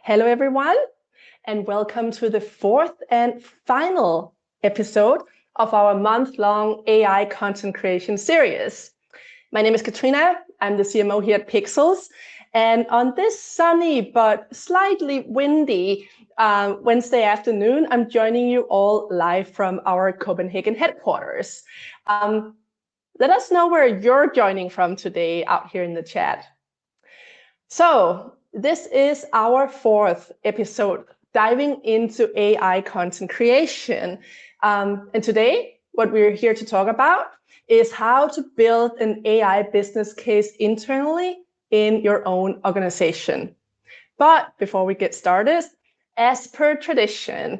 Hello, everyone, and welcome to the fourth and final episode of our month-long AI content creation series. My name is Katrina. I'm the CMO here at Pixels. And on this sunny but slightly windy Wednesday afternoon, I'm joining you all live from our Copenhagen headquarters. Let us know where you're joining from today out here in the chat. So this is our fourth episode diving into AI content creation. And today, what we're here to talk about is how to build an AI business case internally in your own organization. But before we get started, as per tradition,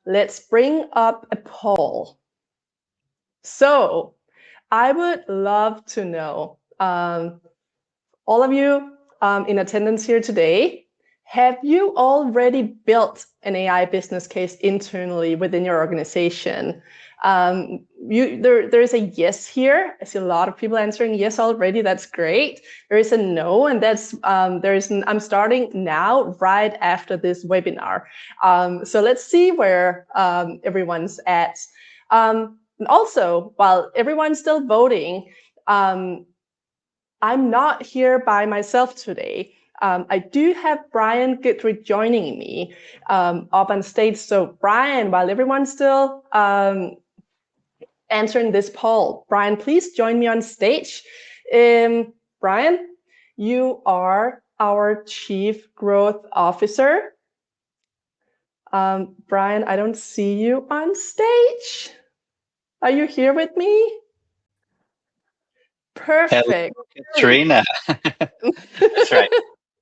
let's bring up a poll. So I would love to know, all of you in attendance here today, have you already built an AI business case internally within your organization? There is a yes here. I see a lot of people answering yes already. That's great. There is a no, and that's I'm starting now right after this webinar. So let's see where everyone's at. And also, while everyone's still voting, I'm not here by myself today. I do have Brian Guidry joining me up on stage. So Brian, while everyone's still answering this poll, Brian, please join me on stage. Brian, you are our Chief Growth Officer. Brian, I don't see you on stage. Are you here with me? Perfect. Hello, Katrina. That's right.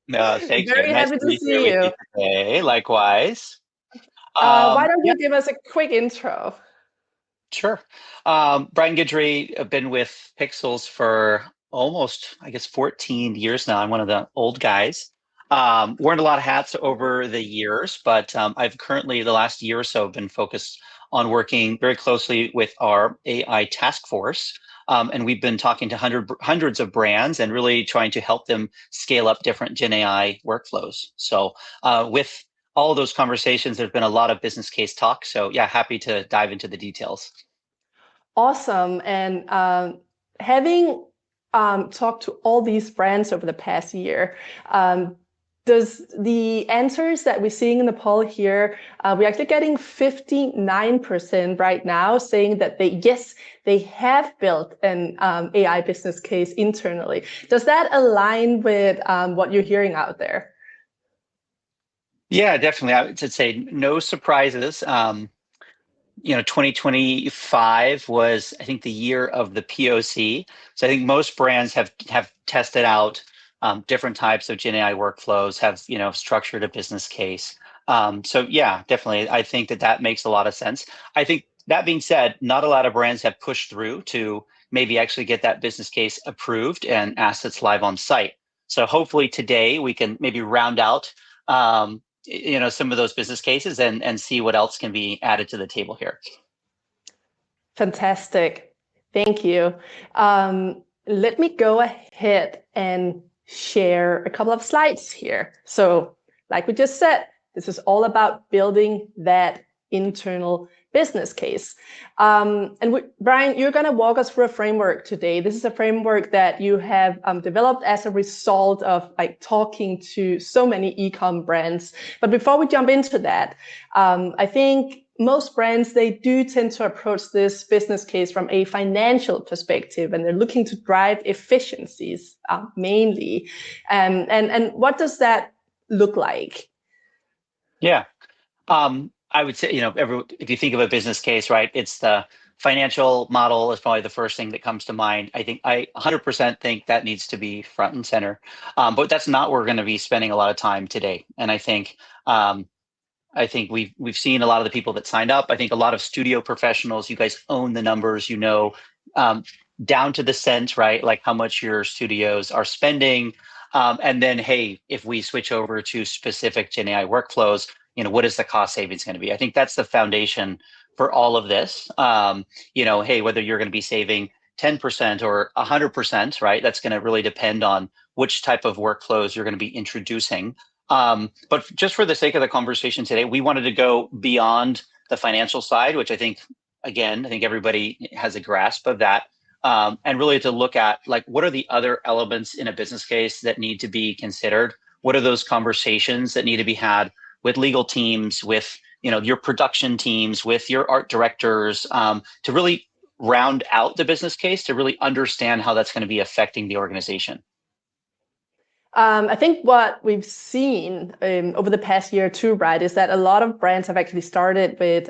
No, thanks. Very Nice happy to to be see here with you. you today. Likewise. Why don't Yeah, you give us a quick intro? sure. Brian Guidry, I've been with Pixels for almost, I guess, 14 years now. I'm one of the old guys. Worn a lot of hats over the years, but I've currently, the last year or so, been focused on working very closely with our AI task force. And we've been talking to hundreds of brands and really trying to help them scale up different Gen AI workflows. So with all of those conversations, there's been a lot of business case talk. So yeah, happy to dive into the details. Awesome. And having talked to all these brands over the past year, does the answers that we're seeing in the poll here, we're actually getting 59% right now saying that they have built an AI business case internally. Does that align with what you're hearing out there? Yeah, definitely. I would say no surprises. 2025 was, I think, the year of the POC. So I think most brands have tested out different types of Gen AI workflows, have structured a business case. So yeah, definitely, I think that makes a lot of sense. I think that being said, not a lot of brands have pushed through to maybe actually get that business case approved and assets live on site. So hopefully today we can maybe round out some of those business cases and see what else can be added to the table here. Fantastic. Thank you. Let me go ahead and share a couple of slides here. So like we just said, this is all about building that internal business case. Brian, you're going to walk us through a framework today. This is a framework that you have developed as a result of talking to so many e-com brands. But before we jump into that, I think most brands, they do tend to approach this business case from a financial perspective, and they're looking to drive efficiencies mainly. And what does that look like? Yeah. I would say, if you think of a business case, right, it's the financial model is probably the first thing that comes to mind. I 100% think that needs to be front and center, but that's not where we're going to be spending a lot of time today. And I think we've seen a lot of the people that signed up. I think a lot of studio professionals, you guys own the numbers, down to the cent, right? Like how much your studios are spending. And then, hey, if we switch over to specific Gen AI workflows, what is the cost savings going to be? I think that's the foundation for all of this. Hey, whether you're going to be saving 10% or 100%, right? That's going to really depend on which type of workflows you're going to be introducing. But just for the sake of the conversation today, we wanted to go beyond the financial side, which I think, again, I think everybody has a grasp of that. And really to look at like, what are the other elements in a business case that need to be considered? What are those conversations that need to be had with legal teams, with your production teams, with your art directors, to really round out the business case, to really understand how that's going to be affecting the organization? I think what we've seen over the past year or two, right, is that a lot of brands have actually started with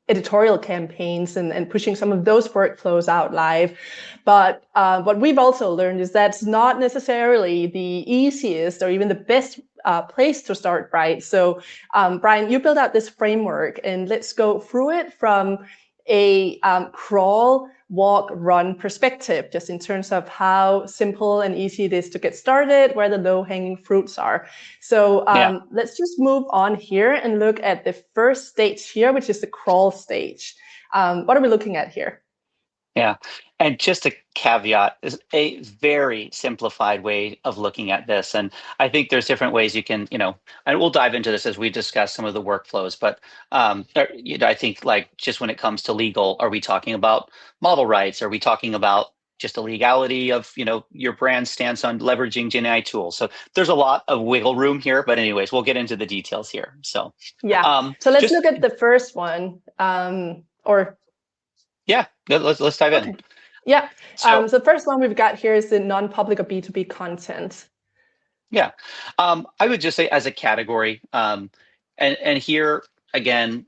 editorial campaigns and pushing some of those workflows out live. But what we've also learned is that's not necessarily the easiest or even the best place to start, right? So, Brian, you built out this framework, and let's go through it from a crawl, walk, run perspective, just in terms of how simple and easy it is to get started, where the low-hanging fruits are. So let's just move on here and look at the first stage here, which is the crawl stage. What are we looking at here? Yeah. And just a caveat is a very simplified way of looking at this. And I think there's different ways you can, and we'll dive into this as we discuss some of the workflows. But I think like just when it comes to legal, are we talking about model rights? Are we talking about just the legality of, your brand stance on leveraging Gen AI tools? So there's a lot of wiggle room here. But anyways, we'll get into the details here. So so let's look at the first one. Yeah, let's dive in. Yeah. So the first one we've got here is the non-public or B2B content. Yeah. I would just say as a category, and here again,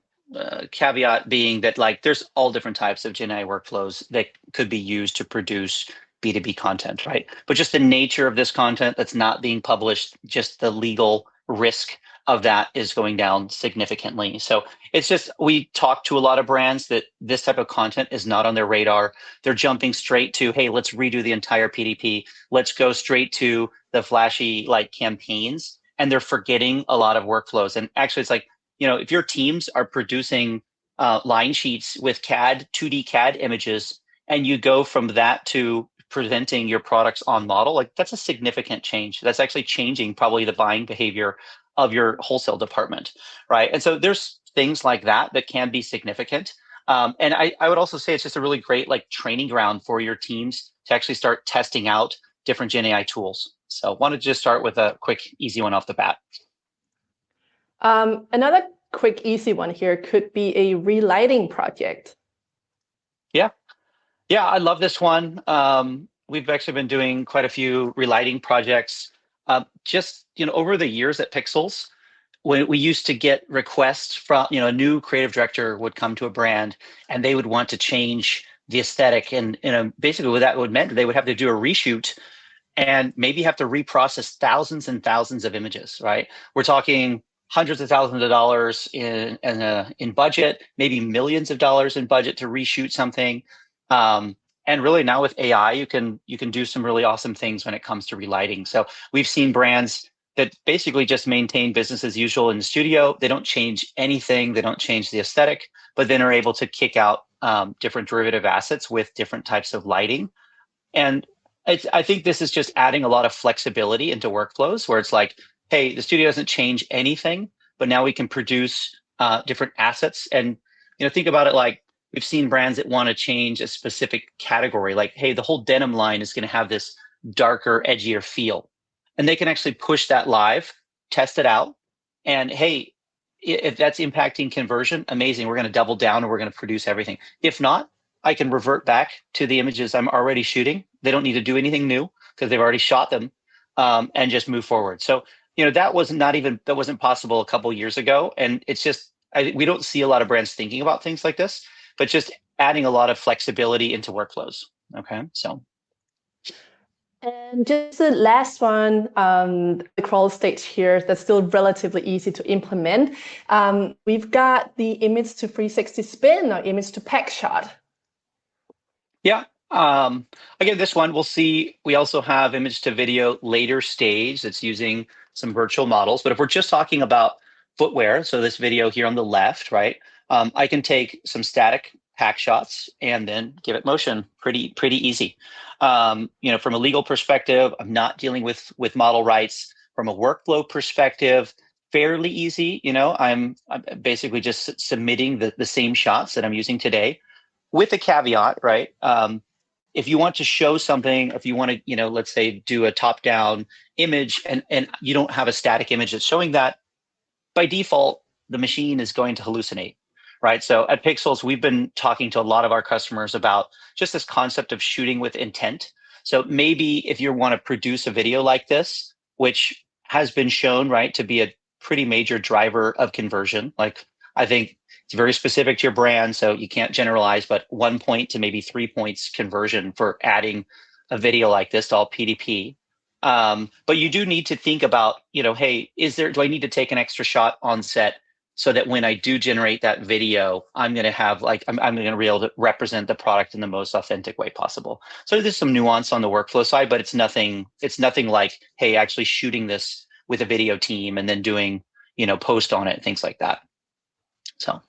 caveat being that like there's all different types of Gen AI workflows that could be used to produce B2B content, right? But just the nature of this content that's not being published, just the legal risk of that is going down significantly. So it's just, we talk to a lot of brands that this type of content is not on their radar. They're jumping straight to, hey, let's redo the entire PDP. Let's go straight to the flashy like campaigns. And they're forgetting a lot of workflows. And actually it's like, if your teams are producing line sheets with 2D CAD images, and you go from that to presenting your products on model, like that's a significant change. That's actually changing probably the buying behavior of your wholesale department, right? And so there's things like that that can be significant. And I would also say it's just a really great like training ground for your teams to actually start testing out different Gen AI tools. So wanted to just start with a quick, easy one off the bat. Another quick, easy one here could be a relighting project. Yeah, I love this one. We've actually been doing quite a few relighting projects. Just over the years at Pixels, when we used to get requests from, a new creative director would come to a brand and they would want to change the aesthetic, and basically what that would meant, they would have to do a reshoot and maybe have to reprocess thousands and thousands of images, right? We're talking hundreds of thousands of dollars in budget, maybe millions of dollars in budget to reshoot something. And really now with AI, you can do some really awesome things when it comes to relighting. So we've seen brands that basically just maintain business as usual in the studio. They don't change anything. They don't change the aesthetic, but then are able to kick out different derivative assets with different types of lighting. And I think this is just adding a lot of flexibility into workflows where it's like, hey, the studio doesn't change anything, but now we can produce different assets. And think about it like, we've seen brands that want to change a specific category, like, hey, the whole denim line is going to have this darker, edgier feel. And they can actually push that live, test it out. And hey, if that's impacting conversion, amazing. We're going to double down and we're going to produce everything. If not, I can revert back to the images I'm already shooting. They don't need to do anything new because they've already shot them, and just move forward. So, that wasn't possible a couple of years ago. And it's just, we don't see a lot of brands thinking about things like this, but just adding a lot of flexibility into workflows. Okay, so. And just the last one, the crawl stage here, that's still relatively easy to implement. We've got the image to 360 spin or image to pack shot. Yeah. Again, this one we'll see. We also have image to video later stage that's using some virtual models. But if we're just talking about footwear, so this video here on the left, right? I can take some static hack shots and then give it motion. Pretty easy. From a legal perspective, I'm not dealing with model rights. from a workflow perspective, fairly easy. I'm basically just submitting the same shots that I'm using today, with a caveat, right? If you want to show something, if you want to, let's say do a top-down image and you don't have a static image that's showing that, by default, the machine is going to hallucinate, right? So at Pixels, we've been talking to a lot of our customers about just this concept of shooting with intent. So maybe if you want to produce a video like this, which has been shown, right, to be a pretty major driver of conversion, like I think it's very specific to your brand, so you can't generalize, but 1 point to maybe 3 points conversion for adding a video like this to all PDP. But you do need to think about, hey, do I need to take an extra shot on set so that when I do generate that video, I'm going to have I'm going to be able to represent the product in the most authentic way possible. So there's some nuance on the workflow side, but it's nothing like, hey, actually shooting this with a video team and then doing, post on it, things like that. So.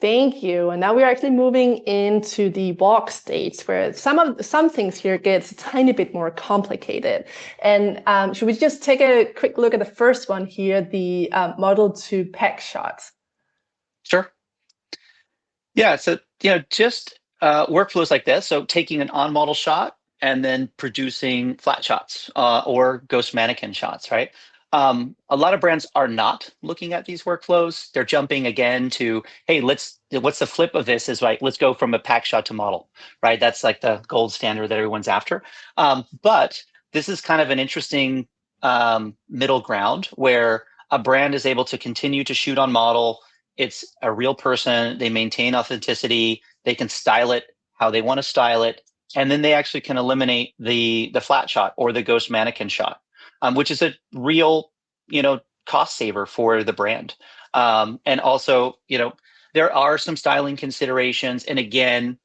Thank you. And now we're actually moving into the walk stage, where some things here gets a tiny bit more complicated. And should we just take a quick look at the first one here, the model to pack shots? Sure. Yeah. So just workflows like this. So taking an on-model shot and then producing flat shots or ghost mannequin shots, right? A lot of brands are not looking at these workflows. They're jumping again to, hey, what's the flip of this is like, let's go from a pack shot to model, right? That's like the gold standard that everyone's after. But this is kind of an interesting middle ground where a brand is able to continue to shoot on model. It's a real person. They maintain authenticity. They can style it how they want to style it. And then they actually can eliminate the flat shot or the ghost mannequin shot. Which is a real, cost saver for the brand. And also, there are some styling considerations. And again,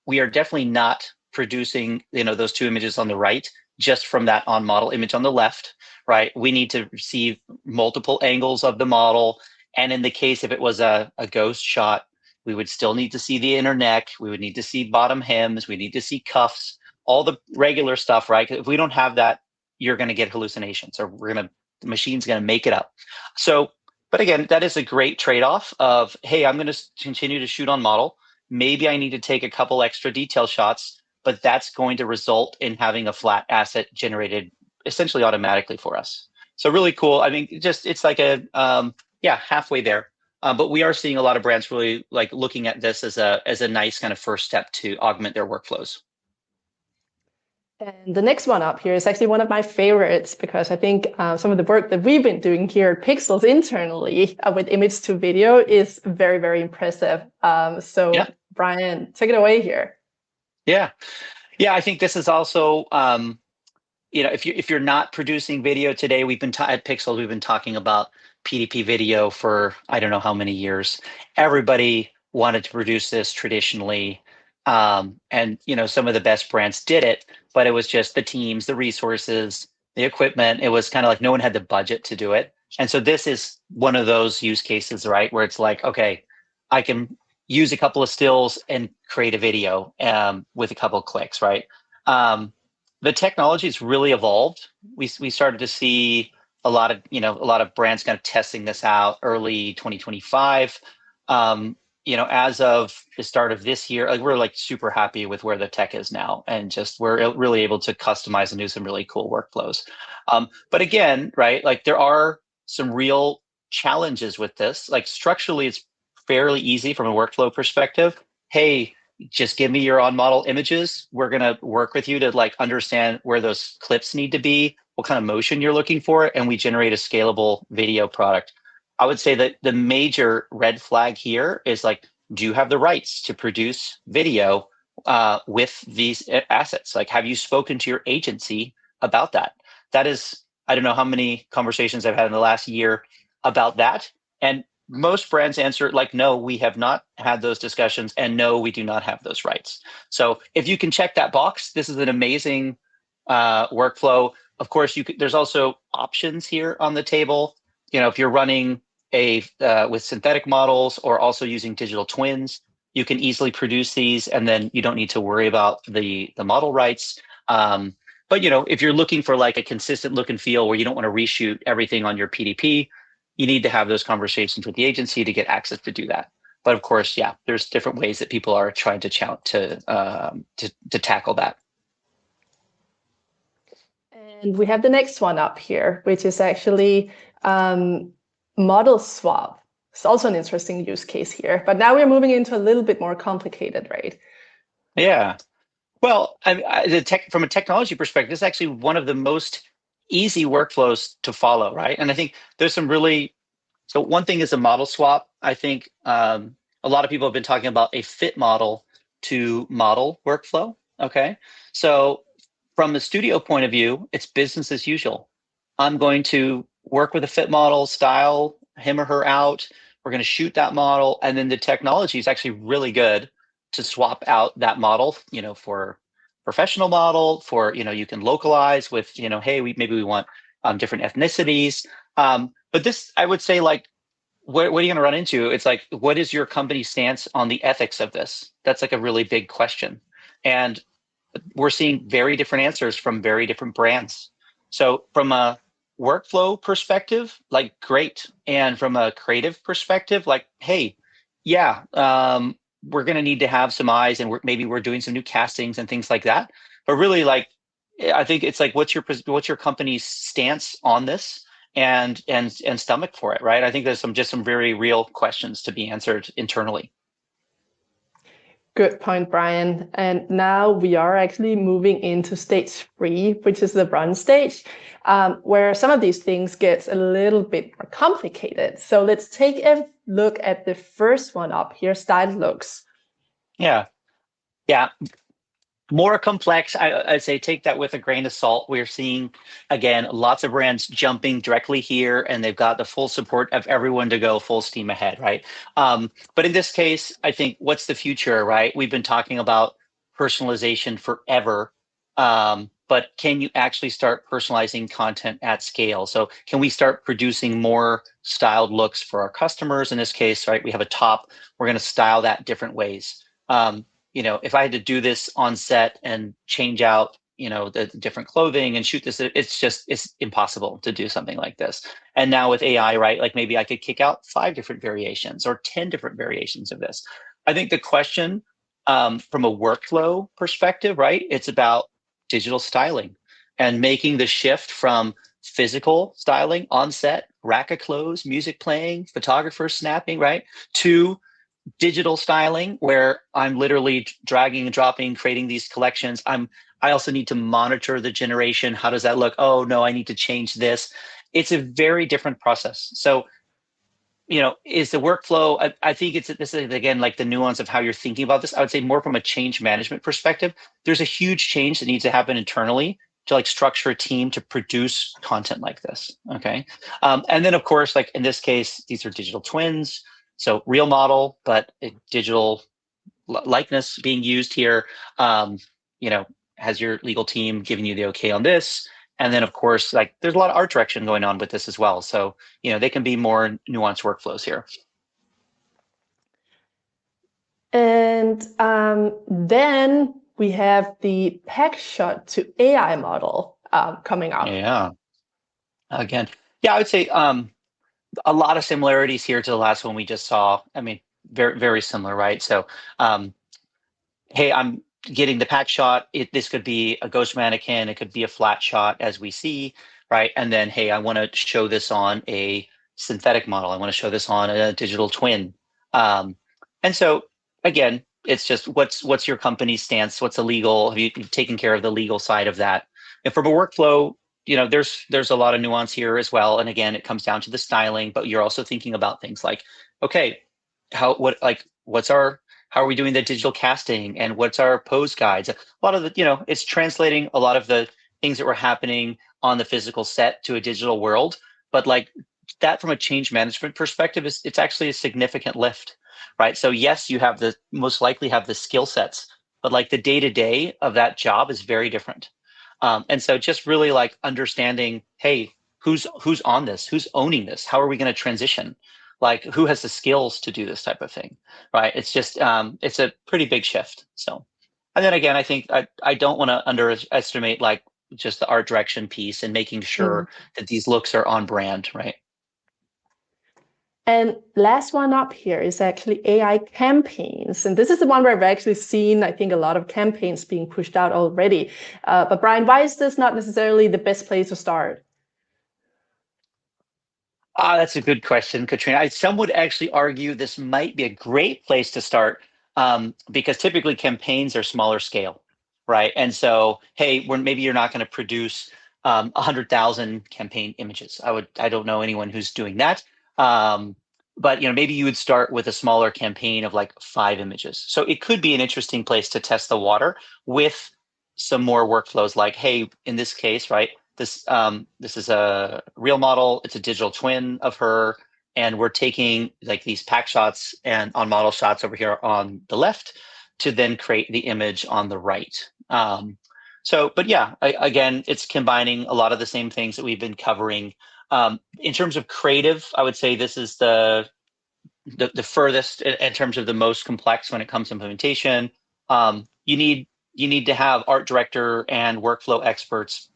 we are definitely not producing, those two images on the right just from that on model image on the left, right? We need to receive multiple angles of the model. And in the case, if it was a ghost shot, we would still need to see the inner neck. We would need to see bottom hems. We need to see cuffs, all the regular stuff, right? If we don't have that, you're going to get hallucinations, or the machine's going to make it up. So, but again, that is a great trade-off of, hey, I'm going to continue to shoot on model. Maybe I need to take a couple extra detail shots, but that's going to result in having a flat asset generated essentially automatically for us. So really cool. I mean, it's like a, halfway there. But we are seeing a lot of brands really like looking at this as a nice kind of first step to augment their workflows. And the next one up here is actually one of my favorites, because I think some of the work that we've been doing here at Pixels internally with image to video is very, very impressive. So Brian, take it away here. Yeah. I think this is also, if you're not producing video today, we've been at Pixels, we've been talking about PDP video for I don't know how many years. Everybody wanted to produce this traditionally. And some of the best brands did it, but it was just the teams, the resources, the equipment. It was kind of like no one had the budget to do it. And so this is one of those use cases, right, where it's like, okay, I can use a couple of stills and create a video with a couple of clicks, right? The technology has really evolved. We started to see a lot of brands kind of testing this out early 2025. As of the start of this year, we're like super happy with where the tech is now, and just we're really able to customize and do some really cool workflows. But again, right, like there are some real challenges with this. Like structurally, it's fairly easy from a workflow perspective. Hey, just give me your on-model images. We're gonna work with you to like understand where those clips need to be, what kind of motion you're looking for, and we generate a scalable video product. I would say that the major red flag here is like, do you have the rights to produce video with these assets? Like, have you spoken to your agency about that? That is, I don't know how many conversations I've had in the last year about that. And most brands answer like, no, we have not had those discussions, and no, we do not have those rights. So if you can check that box, this is an amazing workflow. Of course, there's also options here on the table. If you're running with synthetic models or also using digital twins, you can easily produce these, and then you don't need to worry about the model rights. But if you're looking for like a consistent look and feel where you don't want to reshoot everything on your PDP, you need to have those conversations with the agency to get access to do that. But of course, yeah, there's different ways that people are trying to tackle that. And we have the next one up here, which is actually model swap. It's also an interesting use case here, but now we're moving into a little bit more complicated, right? Yeah. Well, from a technology perspective, it's actually one of the most easy workflows to follow, right? And I think there's some really, so one thing is a model swap. I think a lot of people have been talking about a fit model to model workflow. Okay. So from the studio point of view, it's business as usual. I'm going to work with a fit model, style him or her out. We're going to shoot that model. And then the technology is actually really good to swap out that model, for professional model, for, you can localize with, hey, maybe we want different ethnicities. But this, I would say, like, what are you going to run into? It's like, what is your company's stance on the ethics of this? That's like a really big question. And we're seeing very different answers from very different brands. So from a workflow perspective, like, great. And from a creative perspective, like, hey, yeah, we're going to need to have some eyes, and maybe we're doing some new castings and things like that. But really, like, I think it's like, what's your company's stance on this, and stomach for it, right? I think there's some very real questions to be answered internally. Good point, Brian. And now we are actually moving into stage 3, which is the run stage, where some of these things gets a little bit more complicated. So let's take a look at the first one up here, styled looks. Yeah. More complex. I'd say take that with a grain of salt. We're seeing, again, lots of brands jumping directly here, and they've got the full support of everyone to go full steam ahead, right? But in this case, I think, what's the future, right? We've been talking about personalization forever, but can you actually start personalizing content at scale? So can we start producing more styled looks for our customers? In this case, right, we have a top. We're going to style that different ways. If I had to do this on set and change out, the different clothing and shoot this, it's impossible to do something like this. And now with AI, right, like, maybe I could kick out 5 different variations or 10 different variations of this. I think the question, from a workflow perspective, right, it's about digital styling and making the shift from physical styling on set, rack of clothes, music playing, photographers snapping, right, to digital styling, where I'm literally dragging and dropping, creating these collections. I also need to monitor the generation. How does that look? Oh no, I need to change this. It's a very different process. So, is the workflow, I think this is, again, like, the nuance of how you're thinking about this. I would say more from a change management perspective, there's a huge change that needs to happen internally to, like, structure a team to produce content like this. Okay. And then, of course, like in this case, these are digital twins. So real model, but a digital likeness being used here. Has your legal team giving you the okay on this? And then, of course, like, there's a lot of art direction going on with this as well. So, they can be more nuanced workflows here. And then we have the pack shot to AI model coming up. Yeah. Again, I would say a lot of similarities here to the last one we just saw. I mean, very, very similar, right? So, hey, I'm getting the pack shot. This could be a ghost mannequin. It could be a flat shot, as we see, right? And then, hey, I want to show this on a synthetic model. I want to show this on a digital twin. And so, again, it's just, what's your company's stance? What's illegal? Have you taken care of the legal side of that? And from a workflow, there's a lot of nuance here as well. And again, it comes down to the styling, but you're also thinking about things like, okay, how are we doing the digital casting, and what's our pose guides? A lot of the, it's translating a lot of the things that were happening on the physical set to a digital world. But like that, from a change management perspective, it's actually a significant lift, right? So yes, you most likely have the skill sets, but like the day-to-day of that job is very different. And so just really like understanding, hey, who's on this? Who's owning this? How are we going to transition? Like, who has the skills to do this type of thing, right? It's just, it's a pretty big shift. So, and then again, I think I don't want to underestimate like just the art direction piece and making sure that these looks are on brand, right? And last one up here is actually AI campaigns. And this is the one where I've actually seen, I think, a lot of campaigns being pushed out already. But Brian, why is this not necessarily the best place to start? That's a good question, Katrina. Some would actually argue this might be a great place to start because typically campaigns are smaller scale, right? And so, hey, maybe you're not going to produce 100,000 campaign images. I don't know anyone who's doing that. But maybe you would start with a smaller campaign of like 5 images. So it could be an interesting place to test the water with some more workflows like, hey, in this case, right? This is a real model. It's a digital twin of her, and we're taking like these pack shots and on model shots over here on the left to then create the image on the right. But yeah, again, it's combining a lot of the same things that we've been covering. In terms of creative, I would say this is the furthest in terms of the most complex when it comes to implementation. You need to have art director and workflow experts,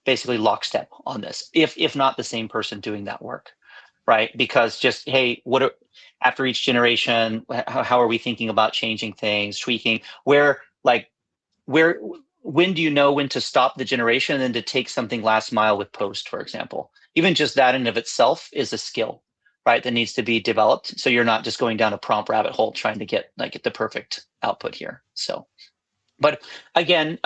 basically lockstep on this, if not the same person doing that work, right? Because just, hey, after each generation, how are we thinking about changing things, tweaking? When do you know when to stop the generation and then to take something last mile with post, for example? Even just that in of itself is a skill, right? That needs to be developed. So you're not just going down a prompt rabbit hole trying to get the perfect output here. So. But again,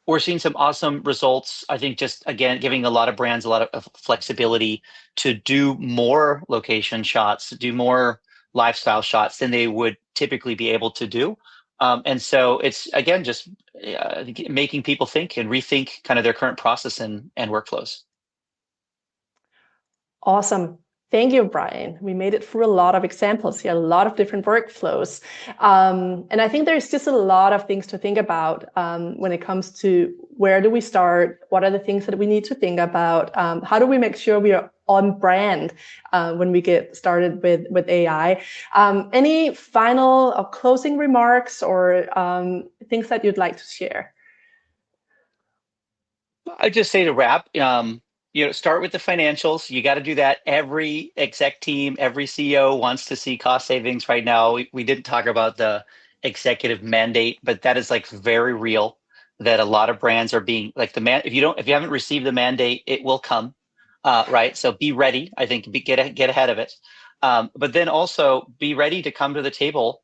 we're seeing some awesome results. I think just, again, giving a lot of brands a lot of flexibility to do more location shots, do more lifestyle shots than they would typically be able to do. And so it's, again, just making people think and rethink kind of their current process and workflows. Awesome. Thank you, Brian. We made it through a lot of examples here, a lot of different workflows. And I think there's just a lot of things to think about when it comes to where do we start? What are the things that we need to think about? How do we make sure we are on brand when we get started with AI? Any final or closing remarks or things that you'd like to share? I'd just say to wrap, start with the financials. You got to do that. Every exec team, every CEO wants to see cost savings right now. We didn't talk about the executive mandate, but that is like very real. That a lot of brands are being like if you haven't received the mandate, it will come, right? So be ready. I think get ahead of it, but then also be ready to come to the table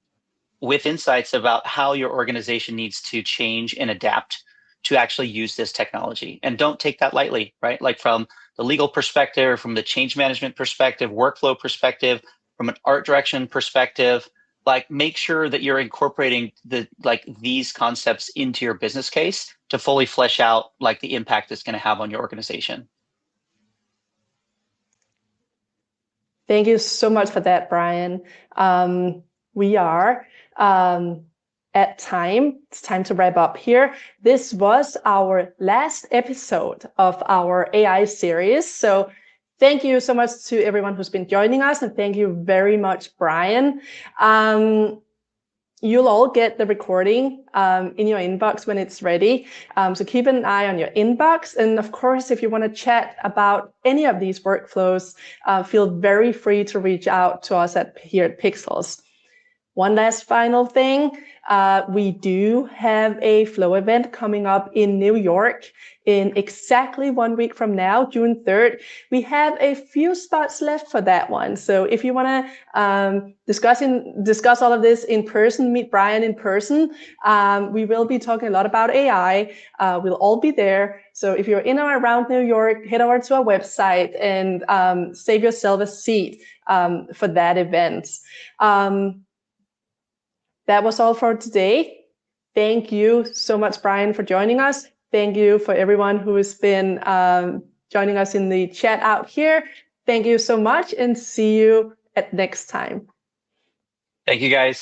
with insights about how your organization needs to change and adapt to actually use this technology. And don't take that lightly, right? Like from the legal perspective, from the change management perspective, workflow perspective, from an art direction perspective, like make sure that you're incorporating these concepts into your business case to fully flesh out like the impact it's going to have on your organization. Thank you so much for that, Brian. We are at time. It's time to wrap up here. This was our last episode of our AI series. So thank you so much to everyone who's been joining us. And thank you very much, Brian. You'll all get the recording in your inbox when it's ready. So keep an eye on your inbox. And of course, if you want to chat about any of these workflows, feel very free to reach out to us here at Pixels. One last final thing. We do have a Flow event coming up in New York in exactly 1 week from now, June 3rd. We have a few spots left for that one. So if you want to discuss all of this in person, meet Brian in person, we will be talking a lot about AI. We'll all be there. So if you're in or around New York, head over to our website and save yourself a seat for that event. That was all for today. Thank you so much, Brian, for joining us. Thank you for everyone who has been joining us in the chat out here. Thank you so much and see you at next time. Thank you, guys.